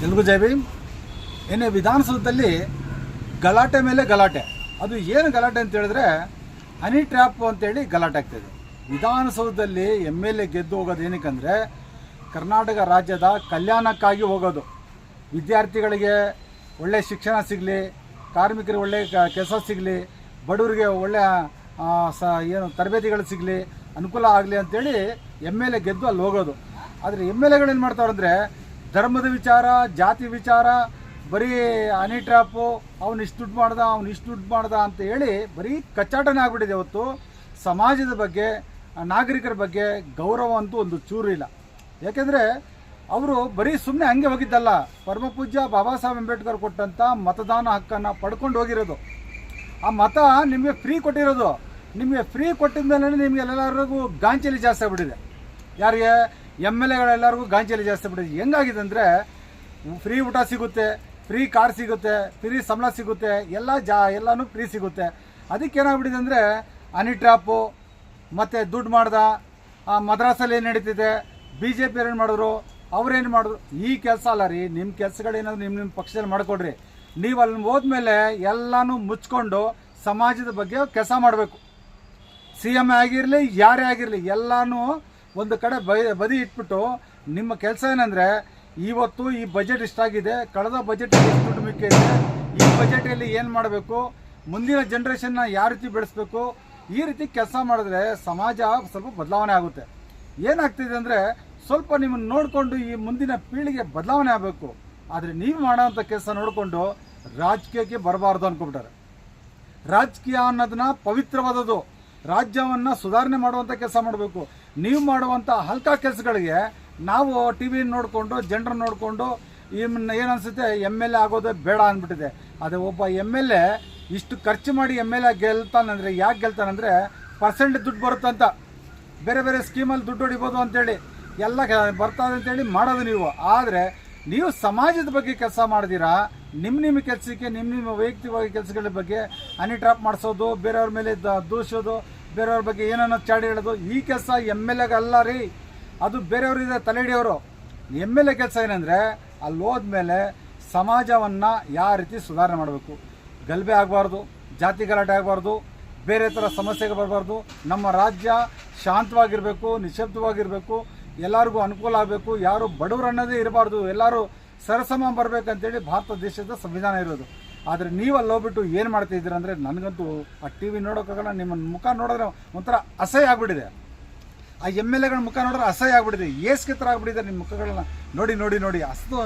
ಎಲ್ರಿಗೂ ಜೈ ಭೀಮ್. ಏನೇ ವಿಧಾನಸೌಧದಲ್ಲಿ ಗಲಾಟೆ ಮೇಲೆ ಗಲಾಟೆ. ಅದು ಏನು ಗಲಾಟೆ ಅಂತ ಹೇಳಿದ್ರೆ ಹನಿ ಟ್ರ್ಯಾಪ್ ಅಂತೇಳಿ ಗಲಾಟೆ ಆಗ್ತಾಯಿದೆ. ವಿಧಾನಸೌಧದಲ್ಲಿ MLA ಗೆದ್ದು ಹೋಗೋದು ಏನಕ್ಕಂದರೆ ಕರ್ನಾಟಕ ರಾಜ್ಯದ ಕಲ್ಯಾಣಕ್ಕಾಗಿ ಹೋಗೋದು. ವಿದ್ಯಾರ್ಥಿಗಳಿಗೆ ಒಳ್ಳೆಯ ಶಿಕ್ಷಣ ಸಿಗಲಿ, ಕಾರ್ಮಿಕರಿಗೆ ಒಳ್ಳೆಯ ಕೆಲಸ ಸಿಗಲಿ, ಬಡವರಿಗೆ ಒಳ್ಳೆಯ ಏನು ತರಬೇತಿಗಳು ಸಿಗಲಿ, ಅನುಕೂಲ ಆಗಲಿ ಅಂಥೇಳಿ MLA ಗೆದ್ದು ಅಲ್ಲಿ ಹೋಗೋದು. ಆದರೆ MLAಗಳು ಏನು ಮಾಡ್ತಾವ್ರೆ ಅಂದರೆ ಧರ್ಮದ ವಿಚಾರ, ಜಾತಿ ವಿಚಾರ, ಬರೀ ಹನಿ ಟ್ರ್ಯಾಪು, ಅವ್ನು ಇಷ್ಟು ದುಡ್ಡು ಮಾಡ್ದ ಅಂತ ಹೇಳಿ ಬರೀ ಕಚ್ಚಾಟನೇ ಆಗ್ಬಿಟ್ಟಿದೆ. ಹೊತ್ತು ಸಮಾಜದ ಬಗ್ಗೆ, ನಾಗರಿಕರ ಬಗ್ಗೆ ಗೌರವ ಅಂತೂ ಒಂದು ಚೂರು ಇಲ್ಲ. ಯಾಕೆಂದರೆ ಅವರು ಬರೀ ಸುಮ್ಮನೆ ಹಂಗೆ ಹೋಗಿದ್ದಲ್ಲ, ಪರಮ ಪೂಜ್ಯ ಬಾಬಾ ಸಾಹೇಬ್ ಅಂಬೇಡ್ಕರ್ ಕೊಟ್ಟಂಥ ಮತದಾನ ಹಕ್ಕನ್ನು ಪಡ್ಕೊಂಡು ಹೋಗಿರೋದು. ಆ ಮತ ನಿಮಗೆ ಫ್ರೀ ಕೊಟ್ಟಿರೋದು. ನಿಮಗೆ ಫ್ರೀ ಕೊಟ್ಟಿದ ಮೇಲೆ ನಿಮಗೆ ಎಲ್ಲರಿಗೂ ಗಾಂಚಲಿ ಜಾಸ್ತಿ ಆಗ್ಬಿಟ್ಟಿದೆ. ಯಾರಿಗೆ? MLAಗಳೆಲ್ಲರಿಗೂ ಗಾಂಚಲಿ ಜಾಸ್ತಿ ಆಗ್ಬಿಟ್ಟಿದೆ. ಹೆಂಗಾಗಿದೆ ಅಂದರೆ ಫ್ರೀ ಊಟ ಸಿಗುತ್ತೆ, ಫ್ರೀ ಕಾರ್ ಸಿಗುತ್ತೆ, ಫ್ರೀ ಸಂಬಳ ಸಿಗುತ್ತೆ, ಎಲ್ಲನೂ ಫ್ರೀ ಸಿಗುತ್ತೆ. ಅದಕ್ಕೇನಾಗ್ಬಿಟ್ಟಿದೆ ಅಂದರೆ ಹನಿ ಟ್ರ್ಯಾಪು ಮತ್ತು ದುಡ್ಡು ಮಾಡ್ದ. ಆ ಮದ್ರಾಸಲ್ಲಿ ಏನು ನಡೀತಿದೆ, BJP ಏನು ಮಾಡಿದ್ರು, ಅವ್ರೇನು ಮಾಡಿದ್ರು, ಈ ಕೆಲಸ ಅಲ್ಲ ರೀ. ನಿಮ್ಮ ಕೆಲಸಗಳೇನಾದ್ರು ನಿಮ್ಮ ಪಕ್ಷದಲ್ಲಿ ಮಾಡಿಕೊಡ್ರಿ. ನೀವು ಅಲ್ಲಿ ಹೋದ್ಮೇಲೆ ಎಲ್ಲನೂ ಮುಚ್ಕೊಂಡು ಸಮಾಜದ ಬಗ್ಗೆ ಕೆಲಸ ಮಾಡಬೇಕು. CM ಆಗಿರಲಿ, ಯಾರೇ ಆಗಿರಲಿ, ಎಲ್ಲನೂ ಒಂದು ಕಡೆ ಬದಿ ಇಟ್ಬಿಟ್ಟು ನಿಮ್ಮ ಕೆಲಸ ಏನಂದರೆ ಇವತ್ತು ಈ ಬಜೆಟ್ ಇಷ್ಟಾಗಿದೆ, ಕಳೆದ ಬಜೆಟಲ್ಲಿ ಎಷ್ಟು ದುಡ್ಡು ಮಿಕ್ಕಿದೆ, ಈ ಬಜೆಟಲ್ಲಿ ಏನು ಮಾಡಬೇಕು, ಮುಂದಿನ ಜನ್ರೇಷನ್ನ ಯಾವ ರೀತಿ ಬೆಳೆಸಬೇಕು, ಈ ರೀತಿ ಕೆಲಸ ಮಾಡಿದ್ರೆ ಸಮಾಜ ಸ್ವಲ್ಪ ಬದಲಾವಣೆ ಆಗುತ್ತೆ. ಏನಾಗ್ತಿದೆ ಅಂದರೆ ಸ್ವಲ್ಪ ನಿಮ್ಮನ್ನು ನೋಡಿಕೊಂಡು ಈ ಮುಂದಿನ ಪೀಳಿಗೆ ಬದಲಾವಣೆ ಆಗಬೇಕು. ಆದರೆ ನೀವು ಮಾಡೋವಂಥ ಕೆಲಸ ನೋಡಿಕೊಂಡು ರಾಜಕೀಯಕ್ಕೆ ಬರಬಾರ್ದು ಅಂದ್ಕೊಬಿಟ್ಟಾರೆ. ರಾಜಕೀಯ ಅನ್ನೋದನ್ನ ಪವಿತ್ರವಾದದ್ದು. ರಾಜ್ಯವನ್ನು ಸುಧಾರಣೆ ಮಾಡುವಂಥ ಕೆಲಸ ಮಾಡಬೇಕು. ನೀವು ಮಾಡುವಂಥ ಹಲ್ಕ ಕೆಲಸಗಳಿಗೆ ನಾವು TV ನೋಡಿಕೊಂಡು, ಜನರನ್ನು ನೋಡಿಕೊಂಡು ಏನು ಅನಿಸುತ್ತೆ, MLA ಆಗೋದೇ ಬೇಡ ಅಂದ್ಬಿಟ್ಟಿದೆ. ಅದೇ ಒಬ್ಬ MLA ಇಷ್ಟು ಖರ್ಚು ಮಾಡಿ MLA ಗೆಲ್ತಾನಂದರೆ ಯಾಕೆ ಗೆಲ್ತಾನಂದರೆ ಪರ್ಸೆಂಟ್ ದುಡ್ಡು ಬರುತ್ತಂತ, ಬೇರೆ ಬೇರೆ ಸ್ಕೀಮಲ್ಲಿ ದುಡ್ಡು ಹೊಡಿಬೋದು ಅಂತೇಳಿ ಎಲ್ಲ ಬರ್ತದೆ ಅಂತೇಳಿ ಮಾಡೋದು ನೀವು. ಆದರೆ ನೀವು ಸಮಾಜದ ಬಗ್ಗೆ ಕೆಲಸ ಮಾಡಿದ್ದೀರಾ. ನಿಮ್ಮ ಕೆಲಸಕ್ಕೆ, ನಿಮ್ಮ ವೈಯಕ್ತಿಕವಾಗಿ ಕೆಲಸಗಳ ಬಗ್ಗೆ ಹನಿ ಟ್ರ್ಯಾಪ್ ಮಾಡಿಸೋದು, ಬೇರೆಯವ್ರ ಮೇಲೆ ದೂಷೋದು, ಬೇರೆಯವ್ರ ಬಗ್ಗೆ ಏನನ್ನೋ ಚಾಡಿ ಹೇಳೋದು, ಈ ಕೆಲಸ MLAಗಲ್ಲ ರೀ. ಅದು ಬೇರೆಯವ್ರಿದೆ ತಲೆ ಹಿಡಿಯೋರು. MLA ಕೆಲಸ ಏನಂದರೆ ಅಲ್ಲಿ ಹೋದ್ಮೇಲೆ ಸಮಾಜವನ್ನು ಯಾವ ರೀತಿ ಸುಧಾರಣೆ ಮಾಡಬೇಕು. ಗಲಭೆ ಆಗಬಾರ್ದು, ಜಾತಿ ಗಲಾಟೆ ಆಗಬಾರ್ದು, ಬೇರೆ ಥರ ಸಮಸ್ಯೆಗೆ ಬರಬಾರ್ದು. ನಮ್ಮ ರಾಜ್ಯ ಶಾಂತವಾಗಿರಬೇಕು, ನಿಶ್ಶಬ್ದವಾಗಿರಬೇಕು, ಎಲ್ಲರಿಗೂ ಅನುಕೂಲ ಆಗಬೇಕು. ಯಾರು ಬಡವರು ಅನ್ನೋದೇ ಇರಬಾರ್ದು, ಎಲ್ಲರೂ ಸರಸಮ ಬರಬೇಕಂತೇಳಿ ಭಾರತ ದೇಶದ ಸಂವಿಧಾನ ಇರೋದು. ಆದರೆ ನೀವು ಅಲ್ಲಿ ಹೋಗ್ಬಿಟ್ಟು ಏನು ಮಾಡ್ತಾಯಿದ್ದೀರ ಅಂದರೆ ನನಗಂತೂ ಆ TV ನೋಡೋಕ್ಕಾಗಲ್ಲ. ನಿಮ್ಮ ಮುಖ ನೋಡಿದ್ರೆ ಒಂಥರ ಅಸಹ್ಯ ಆಗಿಬಿಟ್ಟಿದೆ. ಆ MLAಗಳ ಮುಖ ನೋಡಿದ್ರೆ ಅಸಹ್ಯ ಆಗಿಬಿಟ್ಟಿದೆ. ಏಸ್ಗೆ ಥರ ಆಗಿಬಿಟ್ಟಿದೆ ನಿಮ್ಮ ಮುಖಗಳನ್ನ ನೋಡಿ. ಅಷ್ಟು